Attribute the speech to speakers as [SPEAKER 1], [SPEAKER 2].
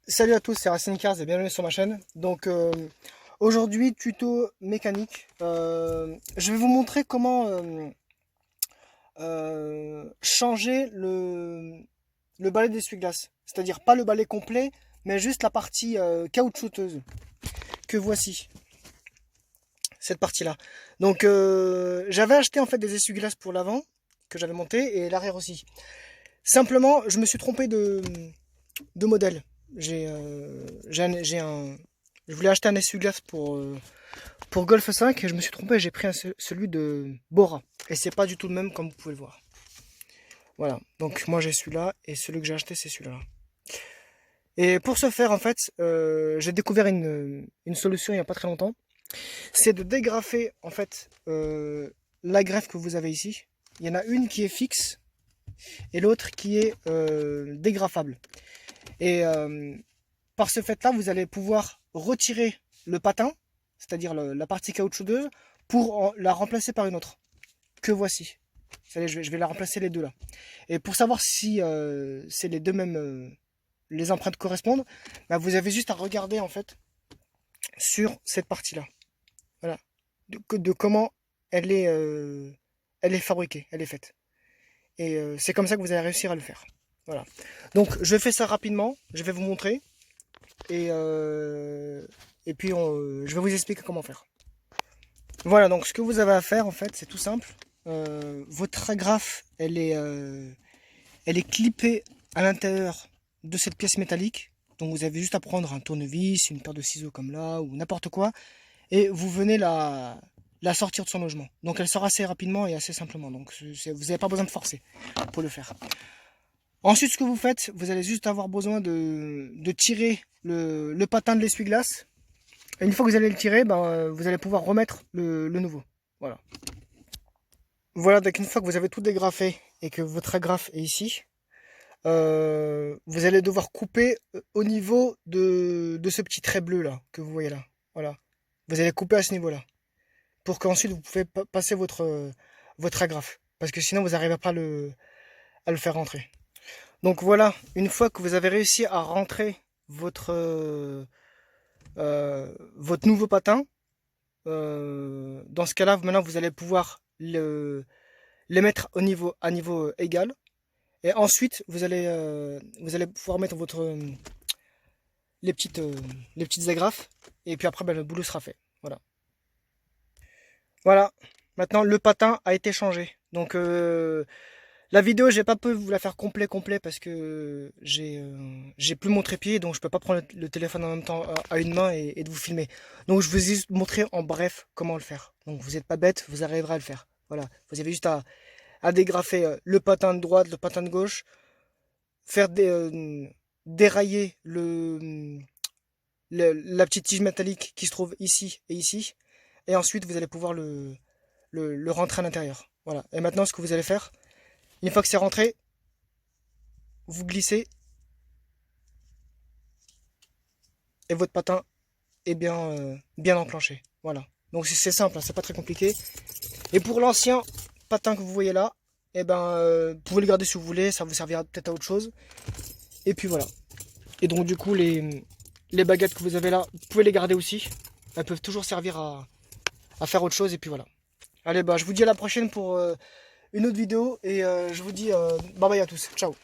[SPEAKER 1] Salut à tous, c'est Racine Cars et bienvenue sur ma chaîne. Donc aujourd'hui, tuto mécanique. Je vais vous montrer comment changer le balai d'essuie-glace. C'est-à-dire pas le balai complet, mais juste la partie caoutchouteuse que voici. Cette partie-là. Donc j'avais acheté en fait des essuie-glaces pour l'avant que j'avais monté et l'arrière aussi. Simplement, je me suis trompé de modèle. Je voulais acheter un essuie-glace pour Golf 5 et je me suis trompé, j'ai pris celui de Bora. Et c'est pas du tout le même comme vous pouvez le voir. Voilà, donc moi j'ai celui-là et celui que j'ai acheté c'est celui-là. Et pour ce faire en fait, j'ai découvert une solution il n'y a pas très longtemps. C'est de dégrafer en fait la greffe que vous avez ici. Il y en a une qui est fixe et l'autre qui est dégrafable. Et par ce fait-là, vous allez pouvoir retirer le patin, c'est-à-dire la partie caoutchouteuse, pour la remplacer par une autre, que voici. Je vais la remplacer les deux là. Et pour savoir si c'est les deux mêmes, les empreintes correspondent, bah, vous avez juste à regarder en fait sur cette partie-là. Voilà. De comment elle est fabriquée, elle est faite. Et c'est comme ça que vous allez réussir à le faire. Voilà. Donc je fais ça rapidement, je vais vous montrer. Et puis je vais vous expliquer comment faire. Voilà, donc ce que vous avez à faire en fait, c'est tout simple. Votre agrafe, elle est clippée à l'intérieur de cette pièce métallique. Donc vous avez juste à prendre un tournevis, une paire de ciseaux comme là, ou n'importe quoi. Et vous venez la sortir de son logement. Donc elle sort assez rapidement et assez simplement. Donc vous n'avez pas besoin de forcer pour le faire. Ensuite, ce que vous faites, vous allez juste avoir besoin de tirer le patin de l'essuie-glace. Et une fois que vous allez le tirer, ben, vous allez pouvoir remettre le nouveau. Voilà. Voilà, donc une fois que vous avez tout dégrafé et que votre agrafe est ici, vous allez devoir couper au niveau de ce petit trait bleu là, que vous voyez là. Voilà. Vous allez couper à ce niveau-là. Pour qu'ensuite vous pouvez passer votre agrafe. Parce que sinon vous n'arrivez pas à le faire rentrer. Donc voilà, une fois que vous avez réussi à rentrer votre nouveau patin, dans ce cas-là, maintenant vous allez pouvoir les mettre à niveau égal. Et ensuite, vous allez pouvoir mettre les les petites agrafes. Et puis après, ben, le boulot sera fait. Voilà. Voilà. Maintenant, le patin a été changé. Donc, la vidéo, j'ai pas pu vous la faire complet parce que j'ai plus mon trépied, donc je peux pas prendre le téléphone en même temps à une main et de vous filmer. Donc je vous ai juste montré en bref comment le faire. Donc vous n'êtes pas bête, vous arriverez à le faire. Voilà, vous avez juste à dégrafer le patin de droite, le patin de gauche, faire dérailler la petite tige métallique qui se trouve ici et ici, et ensuite vous allez pouvoir le rentrer à l'intérieur. Voilà. Et maintenant, ce que vous allez faire, une fois que c'est rentré, vous glissez et votre patin est bien enclenché. Voilà. Donc c'est simple, hein, c'est pas très compliqué. Et pour l'ancien patin que vous voyez là, eh ben, vous pouvez le garder si vous voulez, ça vous servira peut-être à autre chose. Et puis voilà. Et donc du coup, les baguettes que vous avez là, vous pouvez les garder aussi. Elles peuvent toujours servir à faire autre chose. Et puis voilà. Allez, bah, je vous dis à la prochaine pour une autre vidéo. Et je vous dis bye bye à tous. Ciao.